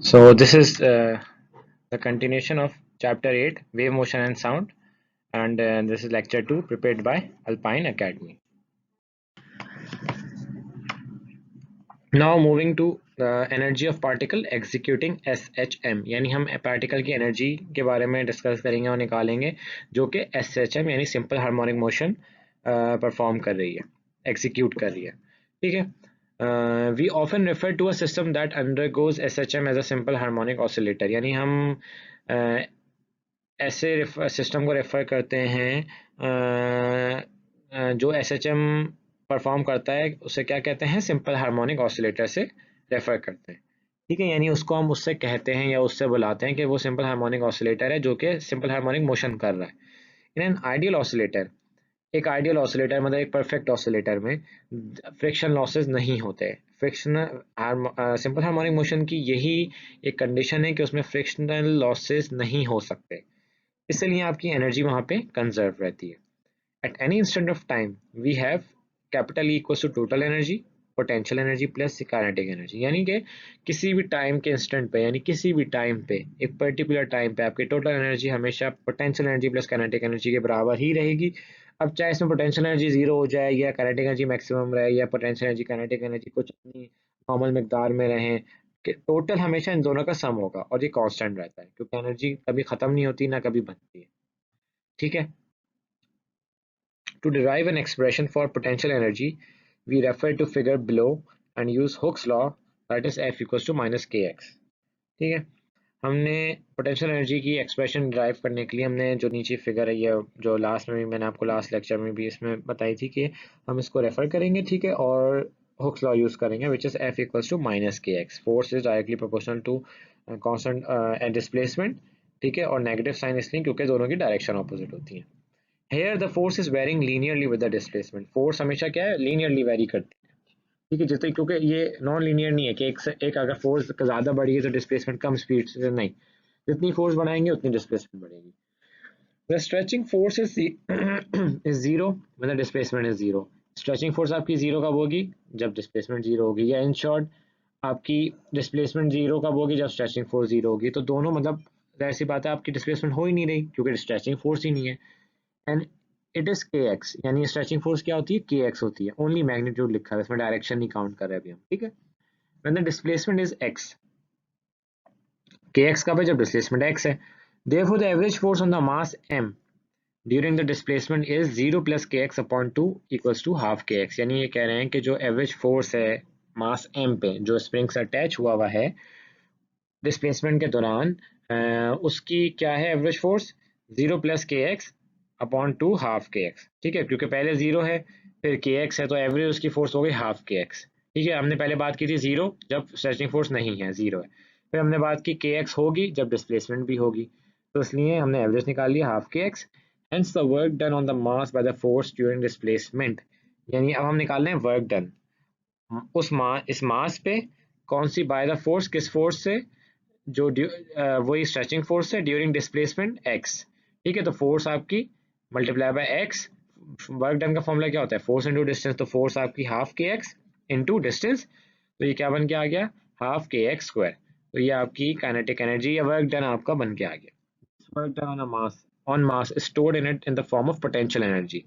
So this is the continuation of chapter 8, wave motion and sound, and this is lecture 2 prepared by Alpine Academy. Now moving to the energy of particle executing SHM, यानी हम particle की energy के बारे में discuss करेंगे और निकालेंगे जो कि SHM यानी सिंपल हार्मोनिक मोशन परफॉर्म कर रही है, एग्जीक्यूट कर रही है. ठीक है. We often refer to a system that undergoes SHM as a simple harmonic oscillator, यानी हम ऐसे सिस्टम को रेफर करते हैं जो SHM परफॉर्म करता है, उसे क्या कहते हैं, सिंपल हार्मोनिक ऑसिलेटर से रेफर करते हैं. ठीक है, यानी उसको हम उससे कहते हैं या उससे बुलाते हैं कि वो सिंपल हार्मोनिक ऑसिलेटर है जो कि सिंपल हार्मोनिक मोशन कर रहा है. इन एन आइडियल ऑसिलेटर, एक आइडियल ऑसिलेटर मतलब एक परफेक्ट ऑसिलेटर में फ्रिक्शन लॉसेस नहीं होते. फ्रिक्शन सिंपल हार्मोनिक मोशन की यही एक कंडीशन है कि उसमें फ्रिक्शनल लॉसेस नहीं हो सकते, इसलिए आपकी एनर्जी वहां पे कंजर्व रहती है. At any instant of time we have capital E equals to total energy, potential energy plus kinetic energy, यानी कि किसी भी टाइम के इंस्टेंट पे, यानी किसी भी टाइम पे, एक पर्टिकुलर टाइम पे आपकी टोटल एनर्जी हमेशा potential energy plus kinetic energy के बराबर ही रहेगी. अब चाहे इसमें पोटेंशियल एनर्जी जीरो हो जाए या काइनेटिक एनर्जी मैक्सिमम रहे या पोटेंशियल एनर्जी काइनेटिक एनर्जी कुछ अपनी नॉर्मल मिकदार में रहे, टोटल हमेशा इन दोनों का सम होगा और ये कांस्टेंट रहता है क्योंकि एनर्जी कभी खत्म नहीं होती ना कभी बनती है. ठीक है. To derive an expression for potential energy, we refer to figure below and use Hooke's law, that is F equals to minus kx. ठीक है. हमने पोटेंशियल एनर्जी की एक्सप्रेशन ड्राइव करने के लिए हमने जो नीचे फिगर है ये जो लास्ट में भी मैंने आपको लास्ट लेक्चर में भी इसमें बताई थी कि हम इसको रेफर करेंगे. ठीक है. और हुक्स लॉ यूज करेंगे which is F equals to minus K X. Force is directly proportional to constant and displacement. ठीक है. और नेगेटिव साइन इसलिए क्योंकि दोनों की डायरेक्शन ऑपोजिट होती है. Here the force is varying linearly with the displacement. Force हमेशा क्या है, linearly vary करती है. ठीक है. जितनी, क्योंकि ये नॉन लीनियर नहीं है कि एक अगर फोर्स ज्यादा बढ़ी है तो डिस्प्लेसमेंट कम स्पीड से नहीं, जितनी फोर्स बढ़ाएंगे उतनी डिस्प्लेसमेंट बढ़ेगी. The stretching force is is zero when the displacement is zero. Stretching force आपकी जीरो कब होगी, जब डिस्प्लेसमेंट जीरो होगी, या इन शॉर्ट आपकी डिस्प्लेसमेंट जीरो कब होगी, जब स्ट्रेचिंग फोर्स जीरो होगी. तो दोनों मतलब ऐसी बात है आपकी डिस्प्लेसमेंट हो ही नहीं रही क्योंकि स्ट्रेचिंग फोर्स ही नहीं है. एंड इट इज के एक्स, यानी स्ट्रेचिंग फोर्स क्या होती है, के एक्स होती है. ओनली मैग्नीट्यूड लिखा है इसमें, डायरेक्शन नहीं काउंट कर रहे अभी हम. ठीक है. When the displacement is x, k x कब है, जब डिस्प्लेसमेंट एक्स है. Therefore the average force on the mass m during the displacement is 0 plus k x upon 2 equals to half के एक्स. यानी ये कह रहे हैं कि जो एवरेज फोर्स है मास एम पे जो स्प्रिंग से अटैच हुआ हुआ है डिस्प्लेसमेंट के दौरान, उसकी क्या है average force, 0 plus k x upon 2 half के एक्स. ठीक है. क्योंकि पहले 0 है फिर के एक्स है तो एवरेज उसकी फोर्स हो गई हाफ के एक्स. ठीक है. हमने पहले बात की थी 0 जब स्ट्रेचिंग फोर्स नहीं है, 0 है. फिर हमने बात की के एक्स होगी जब डिस्प्लेसमेंट भी होगी, तो इसलिए हमने एवरेज निकाल लिया हाफ के x. Hence the work done on the mass by the force during displacement, यानी अब हम निकाल रहे हैं वर्क डन इस मास पे. कौन सी, बाय द फोर्स, किस फोर्स से, जो वही स्ट्रेचिंग फोर्स है ड्यूरिंग डिस्प्लेसमेंट एक्स. ठीक है. तो फोर्स आपकी multiply by x. Work done का फॉर्मूला क्या होता है, फोर्स इनटू डिस्टेंस. तो फोर्स आपकी हाफ के एक्स इनटू डिस्टेंस, तो ये क्या बन के आ गया, हाफ के एक्स स्क्वायर. तो ये आपकी काइनेटिक एनर्जी या वर्क डन आपका बन के आ गया. Work done on mass stored in it in the form of potential energy.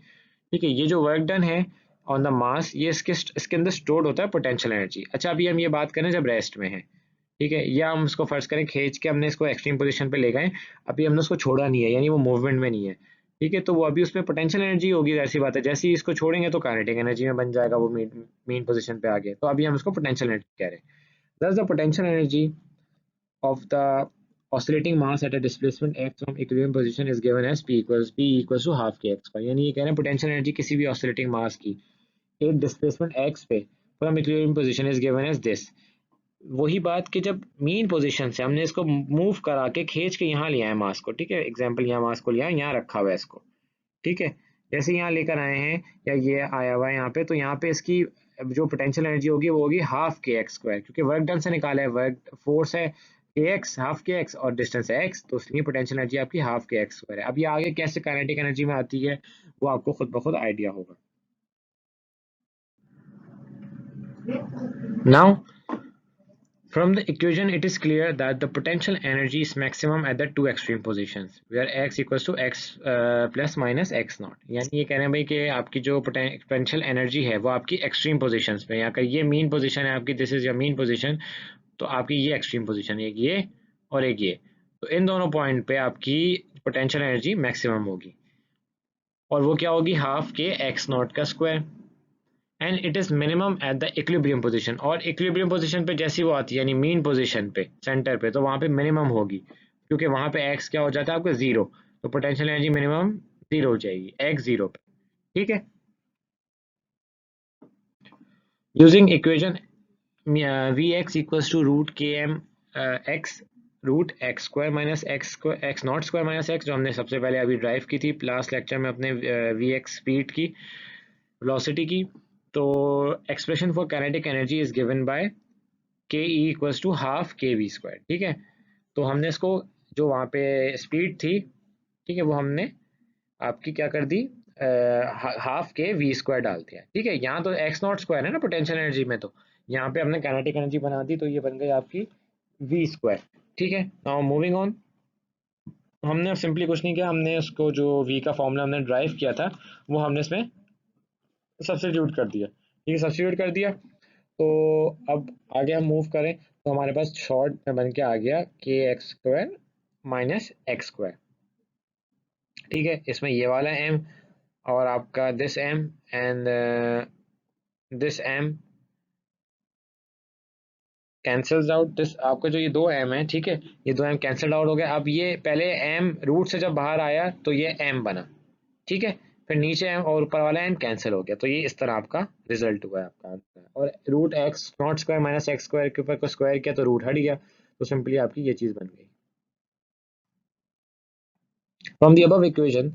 ठीक है. ये जो वर्क डन है ऑन द मास, ये इसके अंदर स्टोर्ड होता है पोटेंशियल एनर्जी. अच्छा, अभी हम ये बात करें जब रेस्ट में है. ठीक है. या हम इसको फर्ज करें खींच के हमने इसको एक्सट्रीम पोजीशन पे ले गए, अभी हमने उसको छोड़ा नहीं है, यानी वो मूवमेंट में नहीं है. ठीक है. तो वो अभी उसमें पोटेंशियल एनर्जी होगी, ऐसी बात है. जैसे ही इसको छोड़ेंगे तो काइनेटिक एनर्जी में बन जाएगा, वो मेन पोजीशन पे आ गया. तो अभी हम इसको पोटेंशियल एनर्जी कह रहे हैं. Thus the potential energy of the oscillating mass at a displacement x from equilibrium position is given as p equals to half kx पर. यानी ये कह रहे हैं पोटेंशियल एनर्जी किसी भी ऑसिलेटिंग मास की एक डिस्प्लेसमेंट x पे from equilibrium position is given as this. वही बात कि जब मीन पोजीशन से हमने इसको मूव करा के खींच के यहाँ लिया है मास को. ठीक है. एग्जांपल, यहाँ मास को लिया है, यहाँ रखा हुआ है इसको. ठीक है. जैसे यहाँ लेकर आए हैं या ये आया हुआ है यहाँ पे, तो यहाँ पे इसकी जो पोटेंशियल एनर्जी होगी वो होगी हाफ के एक्स स्क्वायर, क्योंकि वर्क डन से निकाला है, वर्क फोर्स है के एक्स, हाफ के एक्स, और डिस्टेंस है एक्स, तो इसलिए पोटेंशियल एनर्जी आपकी हाफ के एक्स स्क्वायर है. अब ये आगे कैसे काइनेटिक एनर्जी में आती है वो आपको खुद ब खुद आइडिया होगा. Now From the equation, it is clear that the potential energy is maximum at the two extreme positions, where x equals to x plus minus x not. यानी ये कह रहे हैं भाई कि आपकी जो पोटेंशियल एनर्जी है वो आपकी एक्सट्रीम पोजीशंस पे, यहाँ का ये मीन पोजीशन है आपकी, this is your mean position, तो आपकी ये एक्सट्रीम पोजीशन है, एक ये और एक ये, तो इन दोनों पॉइंट पे आपकी पोटेंशियल एनर्जी मैक्सिमम होगी, और वो क्या होगी, हाफ के एक्स नॉट का square, and it is minimum at the equilibrium position. और इक्विलिब्रियम पोजीशन पे जैसी वो आती है यानी मीन पोजीशन पे सेंटर पे, तो वहां पे मिनिमम होगी, क्योंकि वहां पे एक्स क्या हो जाता है आपका जीरो, तो पोटेंशियल एनर्जी मिनिमम जीरो हो जाएगी एक्स जीरो पे. ठीक है, using equation v x equals to root k m x root x square minus x naught square minus x, जो हमने सबसे पहले अभी ड्राइव की थी लास्ट लेक्चर में अपने वी एक्स स्पीड की, वेलोसिटी की. तो expression for kinetic energy is given by के ई इक्वल्स टू हाफ के वी स्क्वायर. ठीक है, तो हमने इसको जो वहाँ पे स्पीड थी, ठीक है, वो हमने आपकी क्या कर दी, हाफ के वी स्क्वायर डाल दिया. ठीक है, यहाँ तो एक्स नॉट स्क्वायर है ना पोटेंशियल एनर्जी में, तो यहाँ पे हमने काइनेटिक एनर्जी बना दी, तो ये बन गई आपकी वी स्क्वायर. ठीक है, नाउ मूविंग ऑन, हमने सिंपली कुछ नहीं किया, हमने उसको जो वी का फॉर्मूला हमने ड्राइव किया था वो हमने इसमें सब्स्टिट्यूट कर दिया. ठीक है, सब्स्टिट्यूट कर दिया, तो अब आगे हम मूव करें तो हमारे पास शॉर्ट में बन के आ गया के x square minus x square. ठीक है, इसमें ये वाला m और आपका this m and this m cancels out, this आपका जो ये दो m है, ठीक है, ये दो m कैंसल आउट हो गया. अब ये पहले m रूट से जब बाहर आया तो ये m बना, ठीक है, फिर नीचे m और ऊपर वाला m कैंसिल हो गया, तो ये इस तरह आपका रिजल्ट हुआ है आपका आंसर. और root x naught square minus x square के ऊपर को स्क्वायर किया तो रूट हट गया, तो सिंपली आपकी ये चीज बन गई. From the above equation,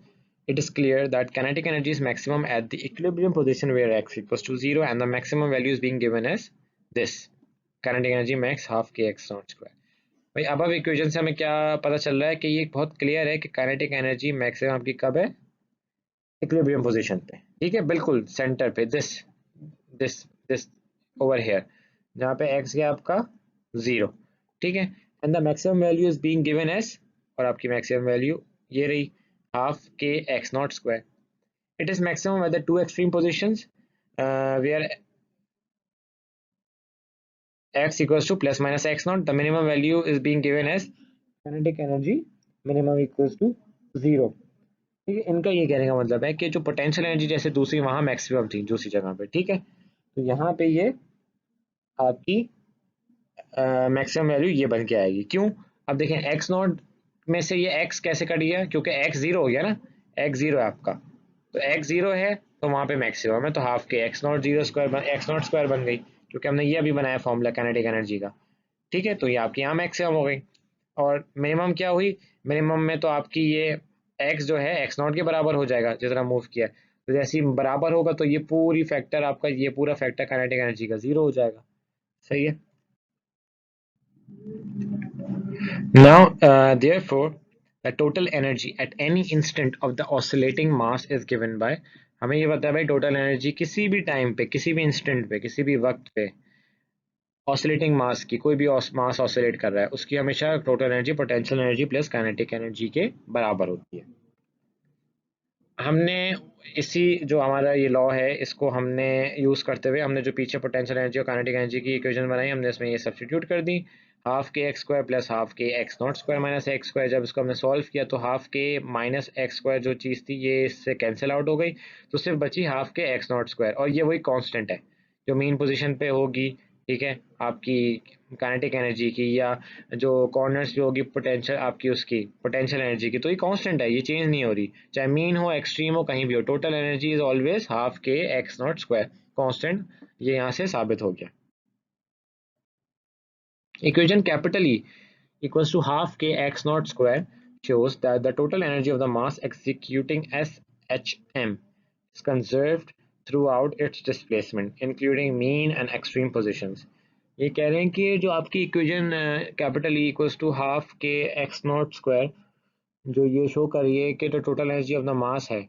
it is clear that kinetic energy is maximum at the equilibrium position where x equals to 0 and the maximum value is being given as this. Kinetic energy max half kx naught square. भाई above equation से हमें क्या पता चल रहा है कि ये बहुत क्लियर है कि kinetic energy maximum आपकी कब है, equilibrium position पे. ठीक है, बिल्कुल सेंटर पे, this over here, जहाँ पे x गया आपका 0. ठीक है, and the maximum value is being given as, और आपकी maximum value ये रही half k x naught square. It is maximum at the two extreme positions where x equals to plus minus x naught. The minimum value is being given as kinetic energy minimum equals to 0. ठीक है, इनका ये कहने का मतलब है कि जो पोटेंशियल एनर्जी जैसे दूसरी वहां मैक्सिमम थी दूसरी जगह पे, ठीक है, तो यहाँ पे ये आपकी मैक्सिमम वैल्यू ये बन के आएगी. क्यों, अब देखें एक्स नॉट में से ये एक्स कैसे कट गया, क्योंकि एक्स जीरो हो गया ना, एक्स जीरो है आपका, तो एक्स जीरो है तो वहां पे मैक्सिमम है, तो हाफ के x not zero square x naught square बन गई, क्योंकि हमने ये अभी बनाया फॉर्मूला काइनेटिक एनर्जी का. ठीक है, तो ये आपकी यहाँ मैक्सिमम हो गई. और मिनिमम क्या हुई, मिनिमम में तो आपकी ये एक्स जो है एक्स नॉट के बराबर हो जाएगा जितना मूव किया है, तो जैसे ही बराबर होगा तो ये पूरी फैक्टर आपका, ये पूरा फैक्टर काइनेटिक एनर्जी का जीरो हो जाएगा. सही है. Now, therefore, the total energy at any instant of the oscillating mass is given by, हमें ये पता है भाई टोटल एनर्जी किसी भी टाइम पे, किसी भी इंस्टेंट पे, किसी भी वक्त पे ऑसिलेटिंग मास की, कोई भी मास ऑसिलेट कर रहा है उसकी हमेशा total energy potential energy plus kinetic energy के बराबर होती है. हमने इसी जो हमारा ये लॉ है इसको हमने यूज़ करते हुए हमने जो पीछे पोटेंशियल एनर्जी और काइनेटिक एनर्जी की इक्वेशन बनाई, हमने इसमें ये सब्स्टिट्यूट कर दी, हाफ के एक्स स्क्वायर प्लस हाफ के x naught square minus x square. जब इसको हमने सॉल्व किया तो हाफ के माइनस एक्स स्क्वायर जो चीज़ थी ये इससे कैंसिल आउट हो गई, तो सिर्फ बची हाफ के एक्स नॉट स्क्वायर, और ये वही कांस्टेंट है जो मेन पोजीशन पे होगी. ठीक है, आपकी काइनेटिक एनर्जी की या जो कॉर्नर्स पे होगी पोटेंशियल आपकी उसकी पोटेंशियल एनर्जी की, तो ये कांस्टेंट है, ये चेंज नहीं हो रही, चाहे मीन हो एक्सट्रीम हो कहीं भी हो, total energy is always half के एक्स नॉट स्क्वायर कांस्टेंट. ये यहाँ से साबित हो गया. Equation capital E equals to half k x naught square shows that the total energy of the mass executing SHM is conserved throughout its displacement including mean and extreme positions. ये कह रहे हैं कि जो आपकी equation capital E equals to half के x naught square जो ये शो कर रही है कि जो total energy of the mass है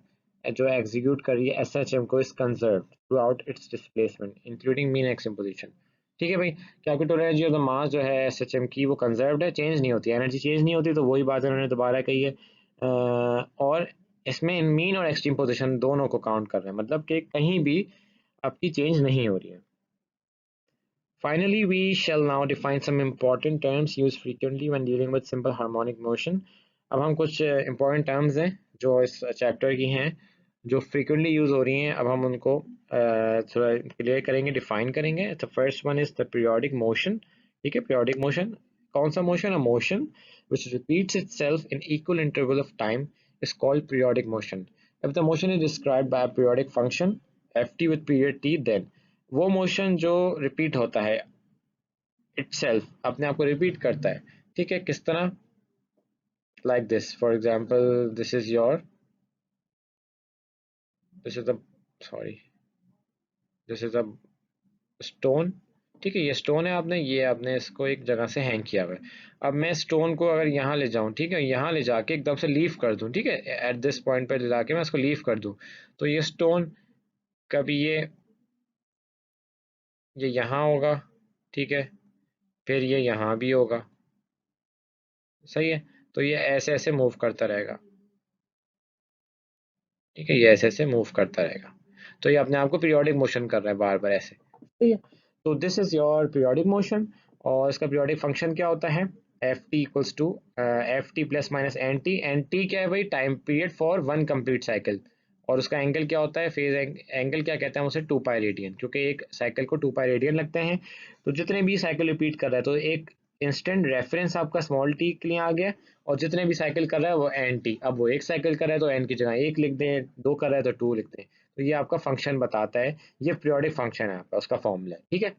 जो एग्जीक्यूट कर रही है एस एच एम को, is conserve throughout its displacement including mean extreme position. ठीक है भाई, capital energy of the mass जो है एसएचएम की वो कंजर्व्ड है, चेंज नहीं होती, एनर्जी चेंज नहीं होती, तो वही बात उन्होंने दोबारा कही है। और इसमें मीन और एक्सट्रीम पोजीशन दोनों को काउंट कर रहे हैं, मतलब कि कहीं भी आपकी चेंज नहीं हो रही है। Finally, we shall now define some important terms used frequently when dealing with simple harmonic motion. अब हम कुछ important terms हैं जो इस चैप्टर की हैं जो frequently use हो रही हैं, अब हम उनको थोड़ा क्लियर करेंगे, define करेंगे। The first one is the periodic motion. ठीक है, periodic motion कौन सा motion? A motion which repeats itself in equal interval of time is called periodic motion. If the motion is described by a periodic function ft with period t, then वो motion जो repeat होता है itself, अपने आप को repeat करता है, ठीक है, किस तरह? Like this, for example this is the sorry this is a stone. ठीक है, ये स्टोन है, आपने इसको एक जगह से हैंग किया हुआ है। अब मैं स्टोन को अगर यहाँ ले जाऊँ, ठीक है, यहाँ ले जाके एकदम से लीव कर दूँ, ठीक है, एट दिस पॉइंट पे ले जाके मैं इसको लीव कर दूँ, तो ये स्टोन कभी ये यहाँ होगा, ठीक है, फिर ये यहाँ भी होगा, सही है, तो ये ऐसे ऐसे मूव करता रहेगा, ठीक है, ये ऐसे ऐसे मूव करता रहेगा, तो ये अपने आप को पीरियोडिक मोशन कर रहा है बार बार ऐसे, ठीक है। तो this is your periodic motion, और इसका पीरियोडिक फंक्शन क्या होता है? F t equals to f t plus minus n t क्या है भाई? Time period for one complete cycle, और उसका एंगल क्या होता है? फेज एंगल क्या कहते हैं उसे? 2 पाई रेडियन, क्योंकि एक साइकिल को 2 पाई रेडियन लगते हैं। तो जितने भी साइकिल रिपीट कर रहा है, तो एक इंस्टेंट रेफरेंस आपका स्मॉल टी के लिए आ गया, और जितने भी साइकिल कर रहा है वो एन टी, अब वो एक साइकिल कर रहा है तो एन की जगह एक लिख दें, दो कर रहा है तो टू लिख दें, तो ये आपका फंक्शन बताता है, ये पीरियोडिक फंक्शन है आपका, उसका फॉर्मूला है, ठीक है।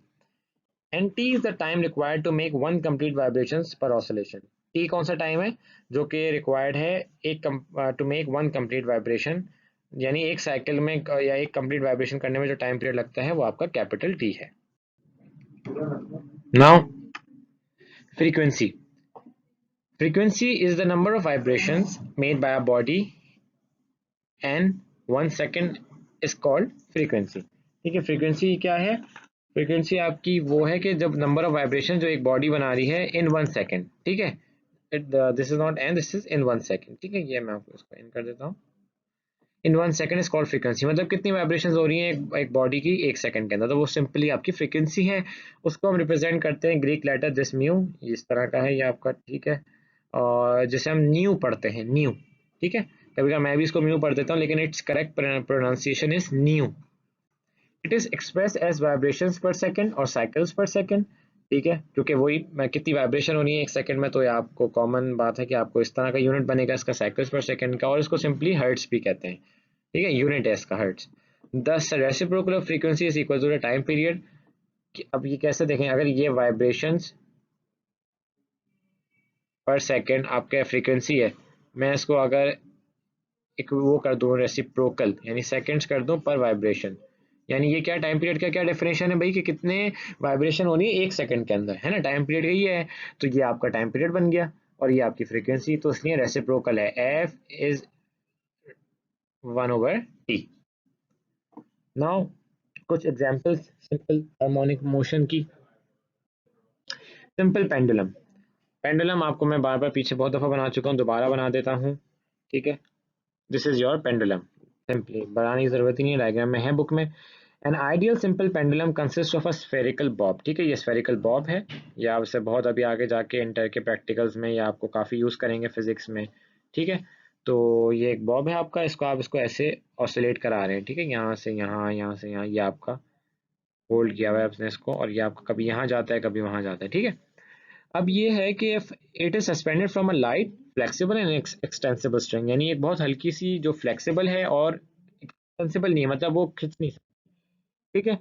And T is the time required to make one complete vibrations per oscillation. T कौन सा टाइम है जो कि रिक्वायर्ड है एक to make one complete vibration, यानी एक साइकिल में या एक कंप्लीट वाइब्रेशन करने में जो टाइम पीरियड लगता है वो आपका कैपिटल टी है। Now frequency, frequency is the number of vibrations made by a body and 1 second is called frequency। ठीक है, फ्रीक्वेंसी क्या है? फ्रीक्वेंसी आपकी वो है कि जब नंबर ऑफ वाइब्रेशन जो एक बॉडी बना रही है इन 1 सेकेंड, ठीक है, this is not an, this is in 1 second, ठीक है, ये मैं आपको इसको इन कर देता हूँ। इन 1 सेकेंड इज कॉल्ड फ्रीक्वेंसी, मतलब कितनी वाइब्रेशन हो रही है एक बॉडी की 1 सेकेंड के अंदर, तो वो सिंपली आपकी फ्रीक्वेंसी है। उसको हम रिप्रेजेंट करते हैं ग्रीक लेटर दिस म्यू, इस तरह का है ये आपका, ठीक है, और जिसे हम न्यू पढ़ते हैं, न्यू, ठीक है, कभी कभी मैं भी इसको म्यू पढ़ देता हूँ, लेकिन its correct pronunciation is nu. It is express as vibrations per second और साइकिल्स पर सेकंड, ठीक है, क्योंकि वही कितनी वाइब्रेशन होनी है 1 सेकंड में, तो ये आपको कॉमन बात है कि आपको इस तरह का यूनिट बनेगा इसका साइकिल्स पर सेकंड का, और इसको सिंपली हर्ट्ज भी कहते हैं, ठीक है, यूनिट है इसका hertz. The reciprocal of frequency is equal to the time period. अब ये कैसे देखें? अगर ये वाइब्रेशंस पर सेकंड आपका फ्रीक्वेंसी है, मैं इसको अगर एक वो कर दूं रेसिप्रोकल, यानी सेकंड्स कर दूं पर वाइब्रेशन, यानी ये क्या टाइम पीरियड का क्या डेफिनेशन है भाई कि कितने वाइब्रेशन होनी है 1 सेकंड के अंदर, है ना, टाइम पीरियड यही है, तो ये आपका टाइम पीरियड बन गया, और ये आपकी फ्रीक्वेंसी, तो इसलिए रेसिप्रोकल है, एफ इज 1/t। नाउ कुछ एग्जांपल्स सिंपल हार्मोनिक मोशन की। सिंपल पेंडुलम, पेंडुलम आपको मैं बार बार पीछे बहुत दफा बना चुका हूँ, दोबारा बना देता हूँ, ठीक है। This is your pendulum, simply बनाने की जरूरत ही नहीं है, डायग्राम में है बुक में। An ideal simple pendulum consist of a spherical Bob, ठीक है, ये स्फेरिकल बॉब है, ये आपसे बहुत अभी आगे जाके इंटर के प्रैक्टिकल्स में या आपको काफ़ी यूज़ करेंगे फिजिक्स में, ठीक है। तो ये एक बॉब है आपका, इसको आप इसको ऐसे ऑसिलेट करा रहे हैं, ठीक है, यहाँ से यहाँ, यहाँ से यहाँ, ये आपका होल्ड किया हुआ है आपने इसको, और ये आपका कभी यहाँ जाता है कभी वहाँ जाता है, ठीक है। अब ये है कि it is suspended from a light flexible and extensible string, यानी एक बहुत हल्की सी जो फ्लेक्सिबल है और एक्सटेंसिबल नहीं है, मतलब वो खिंच नहीं सकती, ठीक है,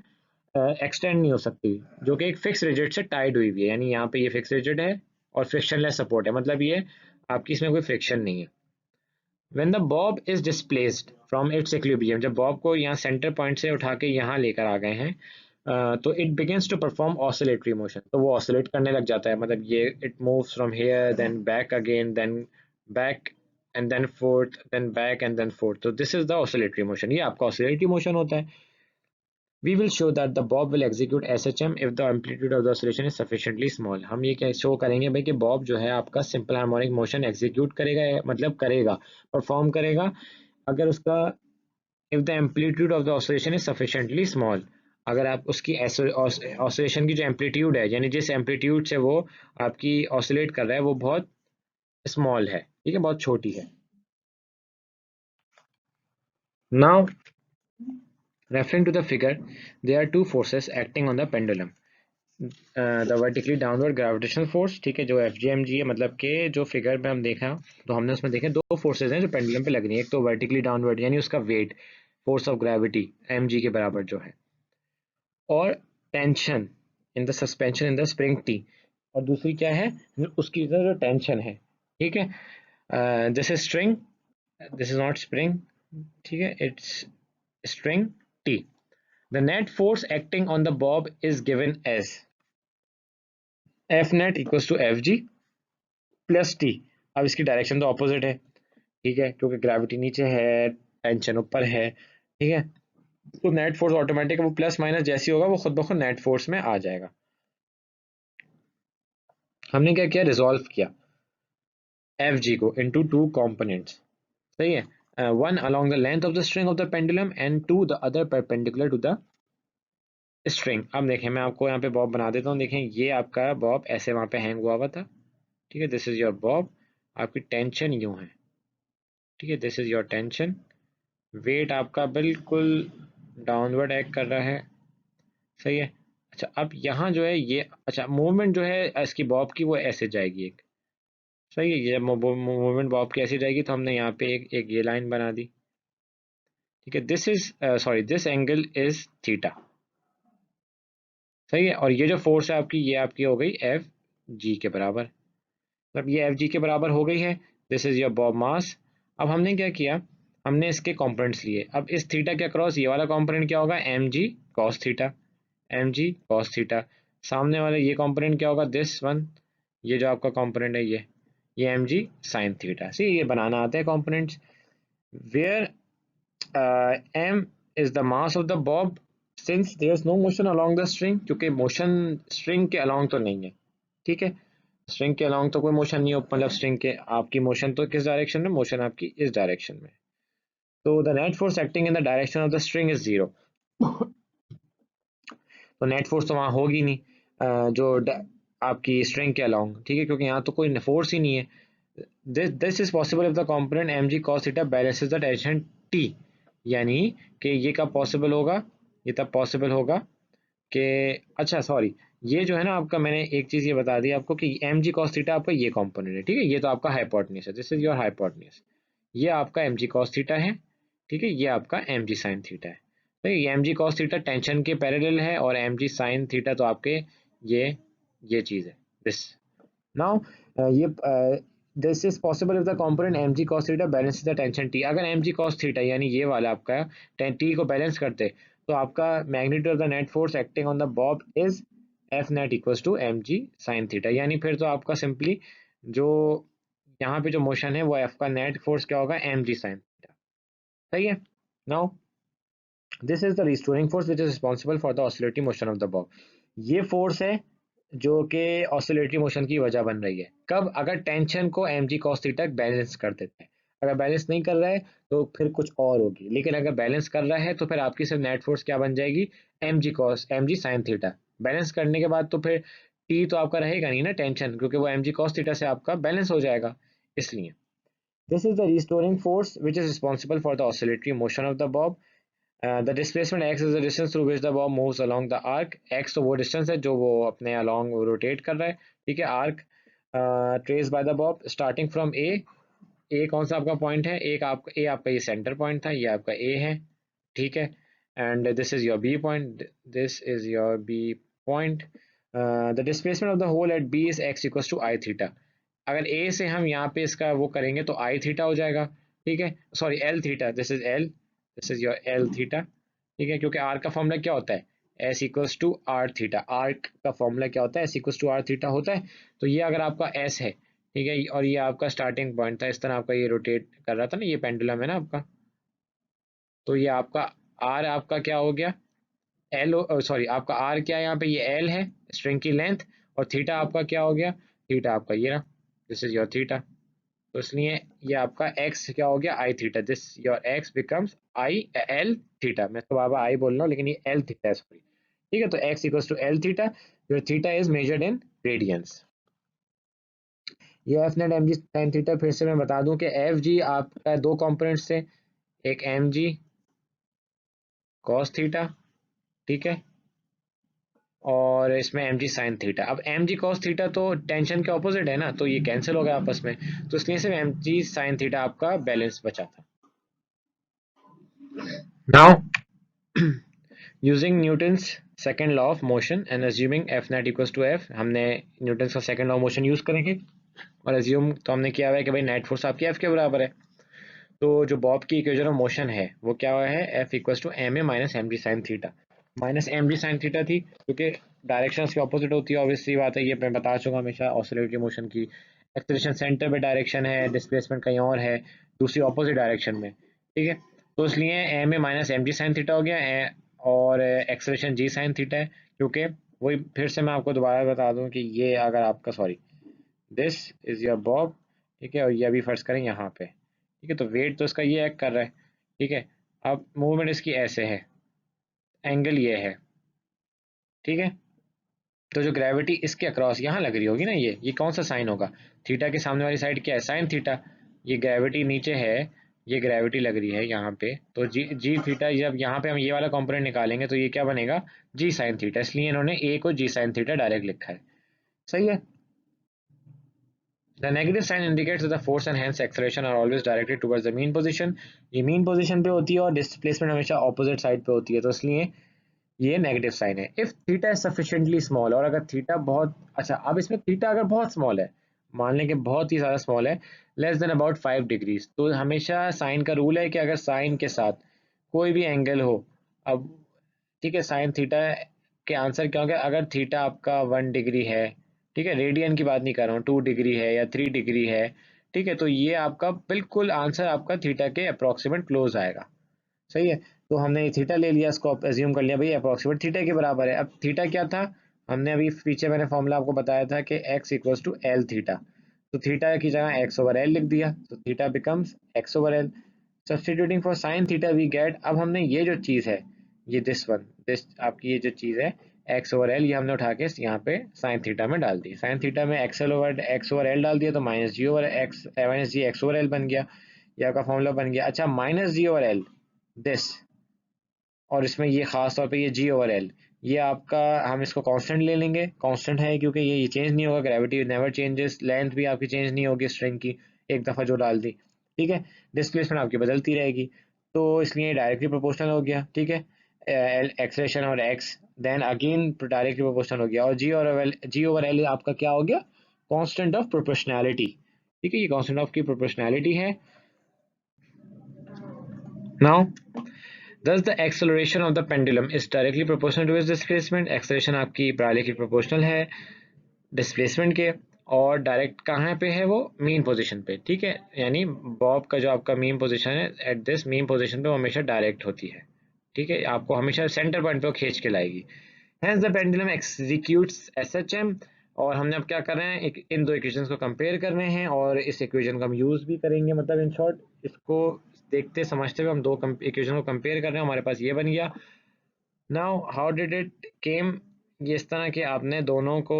एक्सटेंड नहीं हो सकती, जो कि एक फिक्स रिजिड से टाइड हुई हुई है, यानी यहाँ पे ये फिक्स रिजिड है और फ्रिक्शनलेस सपोर्ट है, मतलब ये आपकी इसमें कोई फ्रिक्शन नहीं है। When the bob is displaced from its equilibrium, जब बॉब को यहाँ सेंटर पॉइंट से उठा के यहाँ लेकर आ गए हैं, तो it begins to perform oscillatory motion, तो वो ऑसिलेट करने लग जाता है, मतलब ये it moves from here then back again then back and then forth then back and then forth, तो this is the oscillatory motion, ये आपका ऑसिलेटरी मोशन होता है। We will show that the bob will execute SHM if the amplitude of the oscillation is sufficiently small. हम ये क्या show करेंगे भाई कि बॉब जो है आपका सिंपल हार्मोनिक मोशन एग्जीक्यूट करेगा, मतलब करेगा, परफॉर्म करेगा अगर उसका if the amplitude of the oscillation is sufficiently small. अगर आप उसकी ऑसिलेशन की जो एम्पलीट्यूड है, यानी जिस एम्पलीट्यूड से वो आपकी ऑसिलेट कर रहा है वो बहुत स्मॉल है, ठीक है, बहुत छोटी है. Now, referring to the figure, there are two forces acting on the pendulum. The vertically downward gravitational force, ठीक है, जो FGMG है, मतलब के जो फिगर में हम देखा तो हमने उसमें देखे दो फोर्सेज हैं जो पेंडुलम पे लग रही है. एक तो वर्टिकली डाउनवर्ड यानी उसका weight, force of gravity mg के बराबर जो है, और tension in the suspension in the spring T, और दूसरी क्या है, उसकी जो टेंशन है, ठीक है. This is string, this is not spring, ठीक है, it's string T. The net force acting on the bob is given as F net equals to F g plus T. अब इसकी डायरेक्शन तो ऑपोजिट है, ठीक है, क्योंकि ग्रेविटी नीचे है, टेंशन ऊपर है, ठीक है, तो नेट फोर्स ऑटोमेटिक वो प्लस माइनस जैसी होगा वो खुद ब खुद नेट फोर्स में आ जाएगा. हमने क्या किया, रिजॉल्व किया एफ जी को इनटू टू कंपोनेंट्स, सही है, one along the length of the string of the pendulum and two the other perpendicular to the string. अब देखें, मैं आपको यहाँ पे बॉब बना देता हूँ. देखें ये आपका बॉब ऐसे वहां पे हैंग हुआ हुआ था, ठीक है, दिस इज योर बॉब, आपकी टेंशन यूं है, ठीक है, this is your tension, weight आपका बिल्कुल डाउनवर्ड एक्ट कर रहा है, सही है. अच्छा, अब यहाँ जो है ये, अच्छा मूवमेंट जो है इसकी बॉब की वो ऐसे जाएगी एक, सही है, ये मूवमेंट बॉब की ऐसे जाएगी, तो हमने यहाँ पे एक ये लाइन बना दी, ठीक है, this is sorry this angle is theta, सही है, और ये जो फोर्स है आपकी, ये आपकी हो गई एफ जी के बराबर, मतलब ये एफ जी के बराबर हो गई है. दिस इज योर बॉब मास. अब हमने क्या किया, हमने इसके कंपोनेंट्स लिए. अब इस थीटा के अक्रॉस ये वाला कंपोनेंट क्या होगा, m g cos theta, m g cos theta. सामने वाला ये कंपोनेंट क्या होगा, दिस वन, ये जो आपका कंपोनेंट है ये m g sine theta. See ये बनाना आता है components. Where m is the mass of the bob since there is no motion along the string, क्योंकि मोशन स्ट्रिंग के along तो नहीं है, ठीक है, स्ट्रिंग के along तो कोई मोशन नहीं हो, मतलब स्ट्रिंग के आपकी मोशन तो किस डायरेक्शन में, मोशन आपकी इस डायरेक्शन में, तो the net force acting in the direction of the string is zero. तो नेट फोर्स तो वहाँ होगी नहीं जो आपकी स्ट्रिंग के along, ठीक है, क्योंकि यहाँ तो कोई फोर्स ही नहीं है. This is possible if the component m g cos theta balances the tension T. यानी कि ये कब पॉसिबल होगा, ये तब पॉसिबल होगा कि, अच्छा सॉरी, ये जो है ना आपका, मैंने एक चीज ये बता दी आपको कि एम जी कॉस थीटा आपका ये कंपोनेंट है, ठीक है, ये तो आपका हाइपोटेन्यूज है, दिस इज योर हाइपोटेन्यूज, ये आपका एम जी कॉस थीटा है, ठीक है, ये आपका एम जी साइन थीटा है. तो ये m g cos theta tension के पैरेलल है, और एम जी साइन थीटा तो आपके ये चीज है, दिस. नाउ ये this is possible if the component m g cos theta balance the tension T. अगर एम जी कॉस थीटा यानी ये वाला आपका टी को बैलेंस करते, तो आपका magnitude of the net force acting on the bob is F net equals to m g sine theta. यानी फिर तो आपका सिंपली जो यहाँ पे जो मोशन है वो एफ का नेट फोर्स क्या होगा, एम जी साइन थीटा, सही है. Now this is the restoring force which is responsible for the oscillatory motion of the Bob. ये फोर्स है जो कि ऑसिलेटरी मोशन की वजह बन रही है. कब, अगर टेंशन को m g cos theta balance कर देते हैं. अगर बैलेंस नहीं कर रहा है तो फिर कुछ और होगी, लेकिन अगर बैलेंस कर रहा है तो फिर आपकी सिर्फ नेट फोर्स क्या बन जाएगी, m g sine theta. Balance करने के बाद तो फिर टी तो आपका रहेगा नहीं ना टेंशन, क्योंकि वो एम जी कॉस थीटा से आपका बैलेंस हो जाएगा, इसलिए. This is the restoring force which is responsible for the oscillatory motion of the Bob. The displacement x is the distance through which the Bob moves along the arc. x तो वो distance है जो वो अपने along rotate कर रहा है, ठीक है, arc trace by the bob starting from A कौन सा आपका पॉइंट है, एक आपका ए, आपका ये सेंटर पॉइंट था, ये आपका ए है, ठीक है, and this is your B point, this is your B point. The displacement of the whole at B is x equals to I theta. अगर ए से हम यहाँ पे इसका वो करेंगे तो आई थीटा हो जाएगा, ठीक है, sorry l theta, this is l, this is your l theta, ठीक है, क्योंकि आर का फॉर्मूला क्या होता है, s equals to r theta. R का फॉर्मूला क्या होता है, s equals to r theta होता है. तो ये अगर आपका एस है, ठीक है, और ये आपका स्टार्टिंग पॉइंट था, इस तरह आपका ये रोटेट कर रहा था ना, ये पेंडुलम है ना आपका, तो ये आपका आर आपका क्या हो गया, एल, सॉरी आपका आर क्या है यहाँ पे, ये एल है स्ट्रिंग की लेंथ, और थीटा आपका क्या हो गया, थीटा आपका ये रहा, दिस इज योर थीटा। तो इसलिए ये आपका एक्स क्या हो गया, i theta, this your x becomes i l theta. मैं तो बाबा आई बोल रहा हूँ लेकिन ये एल थीटा है, सॉरी। ठीक है, तो x equals to l theta, your theta is measured in radians. ये f net m g sine theta, फिर से मैं बता दूं कि एफ जी आपका दो कंपोनेंट्स थे, एक एम जी कॉस थीटा, ठीक है, और इसमें एम जी साइन थीटा। अब एम जी कॉस थीटा तो टेंशन के ऑपोजिट है ना, तो ये कैंसिल हो गया आपस में, तो इसलिए सिर्फ एम जी साइन थीटा आपका बैलेंस बचा था। Now using Newton's second law of motion and assuming F net equals to F, हमने न्यूटन्स का second law of motion use करेंगे, और अज्यूम तो हमने किया हुआ है कि भाई नेट फोर्स आपकी एफ के बराबर है। तो जो बॉब की इक्वेशन ऑफ मोशन है वो क्या हुआ है, F equals to m a minus m g sine theta, minus m g sine theta थी क्योंकि डायरेक्शन की ऑपोजिट होती है, ऑब्वियसली बात है, ये मैं बता चुका हमेशा ऑसिलेटरी मोशन की एक्सेलरेशन सेंटर पे डायरेक्शन है, डिस्प्लेसमेंट कहीं और है दूसरी ऑपोजिट डायरेक्शन में, ठीक है। तो इसलिए m a minus m g sine theta हो गया और एक्सेलरेशन जी साइन थीटा है, क्योंकि वही फिर से मैं आपको दोबारा बता दूं कि ये अगर आपका, sorry, this is your Bob, ठीक है, और ये अभी फर्ज करें यहाँ पे, ठीक है, तो वेट तो इसका ये एक्ट कर रहा है, ठीक है। अब मूवमेंट इसकी ऐसे है, एंगल ये है, ठीक है, तो जो ग्रेविटी इसके अक्रॉस यहाँ लग रही होगी ना, ये कौन सा साइन होगा, थीटा के सामने वाली साइड क्या है, साइन थीटा, ये ग्रेविटी नीचे है, ये ग्रेविटी लग रही है यहाँ पे, तो जी जी थीटा, जब यहाँ पे हम ये वाला कंपोनेंट निकालेंगे तो ये क्या बनेगा, जी साइन थीटा, इसलिए इन्होंने ए को जी साइन थीटा डायरेक्ट लिखा है, सही है। The negative sign indicates that the force and hence acceleration are always directed towards the mean position. ये mean position पे होती है और displacement हमेशा opposite side पे होती है, तो इसलिए ये नेगेटिव साइन है। If theta is sufficiently small, और अगर थीटा बहुत, अच्छा अब इसमें थीटा अगर बहुत स्मॉल है, मान लें कि बहुत ही ज़्यादा स्मॉल है, लेस देन अबाउट 5 डिग्रीज, तो हमेशा साइन का रूल है कि अगर साइन के साथ कोई भी एंगल हो, अब ठीक है, साइन थीटा के आंसर क्या होगा, अगर थीटा आपका 1 डिग्री है, ठीक है, रेडियन की बात नहीं कर रहा हूँ, 2 डिग्री है या 3 डिग्री है, ठीक है, तो ये आपका बिल्कुल आंसर आपका थीटा के अप्रोक्सीमेट क्लोज आएगा, सही है। तो हमने थीटा ले लिया, इसको एज्यूम कर लिया भाई अप्रोक्सीमेट थीटा के बराबर है। अब थीटा क्या था, हमने अभी पीछे मैंने फॉर्मूला आपको बताया था कि x equals to l theta, तो थीटा की जगह x ओवर एल लिख दिया, तो theta becomes x over l. Substituting for sine theta we get, अब हमने ये जो चीज़ है, ये दिस आपकी ये जो चीज़ है x ओवर एल, ये हमने उठा के यहाँ पे साइन थीटा में डाल दी, साइन थीटा में x ओवर एल डाल दिया, तो minus g over x, minus g x over l बन गया, ये आपका फॉर्मूला बन गया। अच्छा, minus g over l this, और इसमें ये खास तौर पे ये जी ओवर एल, ये आपका हम इसको कांस्टेंट ले लेंगे, कांस्टेंट है क्योंकि ये चेंज नहीं होगा, ग्रेविटी नेवर चेंजेस, लेंथ भी आपकी चेंज नहीं होगी स्ट्रिंग की, एक दफ़ा जो डाल दी, ठीक है, डिस्प्लेसमेंट आपकी बदलती रहेगी, तो इसलिए डायरेक्टली प्रोपोर्शनल हो गया, ठीक है, एक्सलेशन और x, then again directly proportional हो गया, और जी ओवर एल आपका क्या हो गया, कांस्टेंट ऑफ प्रोपोर्शनैलिटी, ठीक है, ये कांस्टेंट ऑफ की प्रोपोर्शनैलिटी है। Now Thus, the acceleration of the pendulum is directly proportional to its displacement. Acceleration आपकी directly proportional है displacement के, और डायरेक्ट कहाँ पे है वो, मीन पोजीशन पे, ठीक है, यानी बॉब का जो आपका मीन पोजीशन है, एट दिस मीन पोजीशन पे वो हमेशा डायरेक्ट होती है, ठीक है, आपको हमेशा सेंटर पॉइंट पे वो खींच के लाएगी। Hence the pendulum executes SHM, और हमने अब क्या कर रहे हैं, इन दो इक्वेशंस को कंपेयर कर रहे हैं, और इस इक्वेशन का हम यूज भी करेंगे, मतलब इन शॉर्ट इसको देखते समझते हुए हम दो इक्वेशन को कंपेयर कर रहे हैं, हमारे पास ये बन गया। Now how did it came, ये इस तरह के आपने दोनों को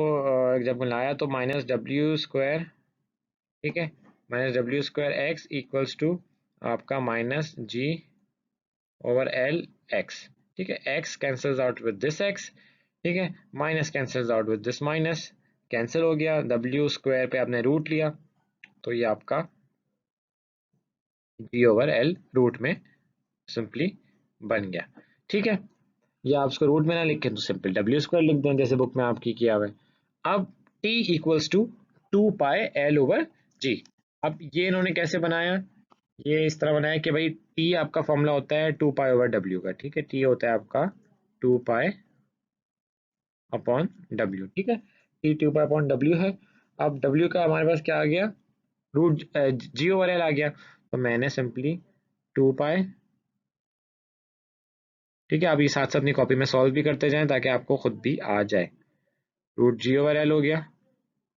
जब लाया तो माइनस डब्ल्यू स्क्वायर, ठीक है, minus W square x equals to आपका minus g over l x, ठीक है, x cancels out with this x, ठीक है, minus cancels out with this minus, cancel हो गया, डब्ल्यू स्क्वायर पे आपने रूट लिया, तो ये आपका जी ओवर एल रूट में सिंपली बन गया, ठीक है, या आप उसको रूट में ना लिखें तो सिंपल डब्ल्यू स्क्वायर लिख दें जैसे बुक में आपकी किया हुआ है। अब t equals to 2 pi l over g, अब ये इन्होंने कैसे बनाया, ये इस तरह बनाया कि भाई टी आपका फॉर्मूला होता है 2 पाई ओवर डब्ल्यू का, ठीक है, टी होता है आपका 2 पाई अपॉन डब्ल्यू, ठीक है, टी 2 पाई अपॉन डब्ल्यू है। अब डब्ल्यू का हमारे पास क्या आ गया, रूट जी ओवर एल आ गया, तो मैंने सिंपली 2 पाई, ठीक है, आप ये साथ साथ अपनी कॉपी में सॉल्व भी करते जाएं ताकि आपको खुद भी आ जाए। रूट जी ओवर एल हो गया।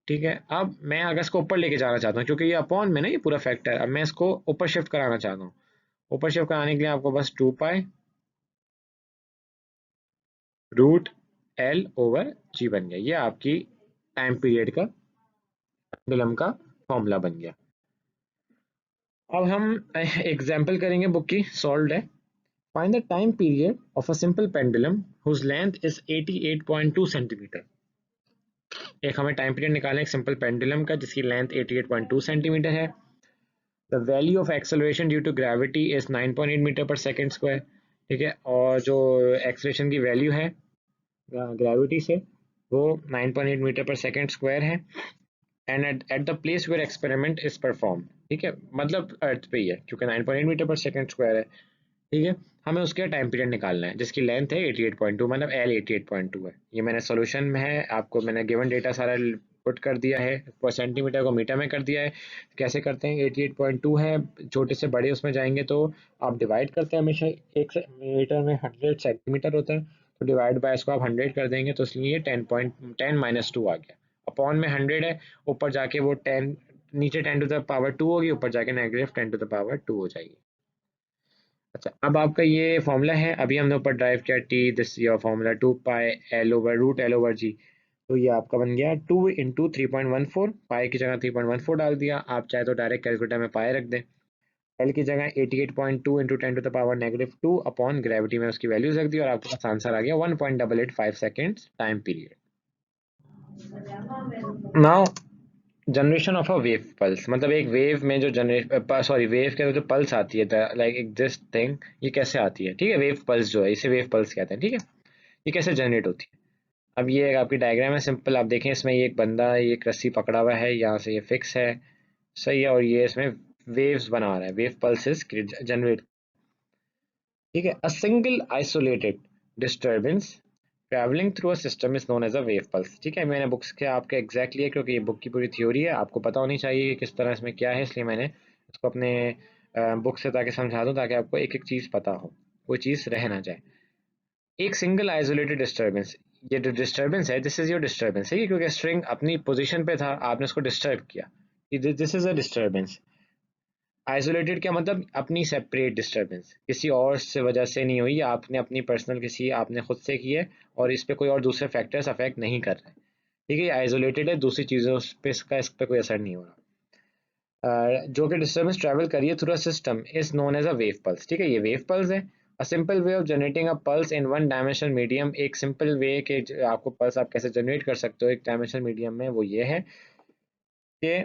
ठीक है, अब मैं अगर इसको ऊपर लेके जाना चाहता हूँ, क्योंकि ये अपॉन में ना ये पूरा फैक्टर, अब मैं इसको ऊपर शिफ्ट कराना चाहता हूँ। ऊपर शिफ्ट कराने के लिए आपको बस 2 पाई रूट एल ओवर जी बन गया। ये आपकी टाइम पीरियड का पेंडुलम का फॉर्मूला बन गया। अब हम एग्जाम्पल करेंगे, बुक की सॉल्व है। Find the time period of a simple pendulum whose length is 88.2 centimetre. एक हमें टाइम पीरियड निकालना है एक सिंपल पेंडुलम का जिसकी लेंथ 88.2 सेंटीमीटर है। The value of acceleration due to gravity is 9.8 metre per second square. ठीक है, और जो एक्सेलरेशन की वैल्यू है ग्रेविटी से वो 9.8 मीटर पर सेकेंड स्क्वायर है। And at the place where experiment is perform. ठीक है, मतलब अर्थ पे ही है क्योंकि 9.8 मीटर पर सेकेंड स्क्वायर है। ठीक है, हमें उसके टाइम पीरियड निकालना है जिसकी लेंथ है 88.2, मतलब एल 88.2 है। ये मैंने सॉल्यूशन में है, आपको मैंने गिवन डेटा सारा पुट कर दिया है, पर सेंटीमीटर को मीटर में कर दिया है। कैसे करते हैं, 88.2 है, छोटे से बड़े उसमें जाएंगे तो आप डिवाइड करते हैं हमेशा। एक मीटर में 100 सेंटीमीटर होता है, तो डिवाइड बाय इसको आप 100 कर देंगे तो इसलिए 10.10 - 2 आ गया। अपॉन में 100 है, ऊपर जाके वो 10, नीचे 10⁻² होगी, ऊपर जाके नेगेटिव 10⁻² हो जाएगी। अच्छा, अब आपका ये फॉर्मूला है, अभी हमने ऊपर ड्राइव किया t, this your formula 2 pi l over root l over g. तो ये आपका बन गया 2 × 3.14, पाई की जगह 3.14 डाल दिया। आप चाहे तो डायरेक्ट कैलकुलेटर में पाई रख दें। एल की जगह 88.2 × 10⁻²2 अपॉन ग्रेविटी में उसकी वैल्यूज रख दी और आपके पास आंसर आ गया 1.885 seconds time period. Now generation of a wave pulse, मतलब एक वेव में जो वेव के जो पल्स आती है, लाइक एक दिस थिंग, ये कैसे आती है। ठीक है, वेव पल्स जो है इसे वेव पल्स कहते हैं। ठीक है, ये कैसे जनरेट होती है। अब ये आपकी डायग्राम है सिंपल, आप देखें इसमें ये एक बंदा ये एक रस्सी पकड़ा हुआ है, यहाँ से ये फिक्स है, सही है, और ये इसमें वेव्स बना रहा है, वेव पल्सेस जनरेट। ठीक है, a single isolated disturbance travelling through a system is known as a wave pulse. ठीक है, मैंने बुक्स के आपके एग्जैक्टली है क्योंकि ये बुक की पूरी थ्योरी है, आपको पता होनी चाहिए कि किस तरह इसमें क्या है, इसलिए मैंने इसको अपने बुक से ताकि समझा दूं ताकि आपको एक एक चीज़ पता हो, कोई चीज़ रह ना जाए। एक सिंगल आइसोलेटेड डिस्टर्बेंस, ये जो डिस्टर्बेंस है दिस इज योर डिस्टर्बेंस है, क्योंकि स्ट्रिंग अपनी पोजीशन पे था, आपने उसको डिस्टर्ब किया, this is a disturbance. Isolated क्या मतलब, अपनी सेपरेट डिस्टर्बेंस, किसी और से वजह से नहीं हुई, आपने अपनी पर्सनल किसी आपने खुद से की है और इस पे कोई और दूसरे फैक्टर्स अफेक्ट नहीं कर रहे। ठीक है, आइसोलेटेड है, दूसरी चीज़ों पे इसका इस पे कोई असर नहीं हो रहा। जो कि डिस्टर्बेंस ट्रैवल करिए through a system is known as a wave pulse. ठीक है, ये वेव पल्स है। A simple way of generating a pulse in one dimensional medium, एक सिंपल वे के आपको पल्स आप कैसे जनरेट कर सकते हो एक डायमेंशनल मीडियम में, वो ये है कि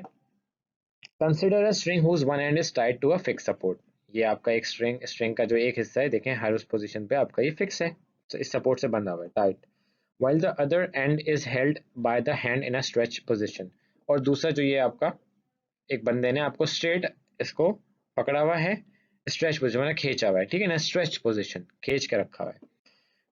consider a string whose one end is tied to a fix support. ये आपका एक स्ट्रिंग का जो एक हिस्सा है, देखें हर उस पोजीशन पे आपका ये फिक्स है, तो इस सपोर्ट से बंधा हुआ है tight, while the other end is held by the hand in a stretch position। और दूसरा जो ये आपका एक बंदे ने आपको स्ट्रेट इसको पकड़ा हुआ है, स्ट्रेच पोजिशन में खींचा हुआ है। ठीक है ना, स्ट्रेच पोजिशन खींच के रखा हुआ है।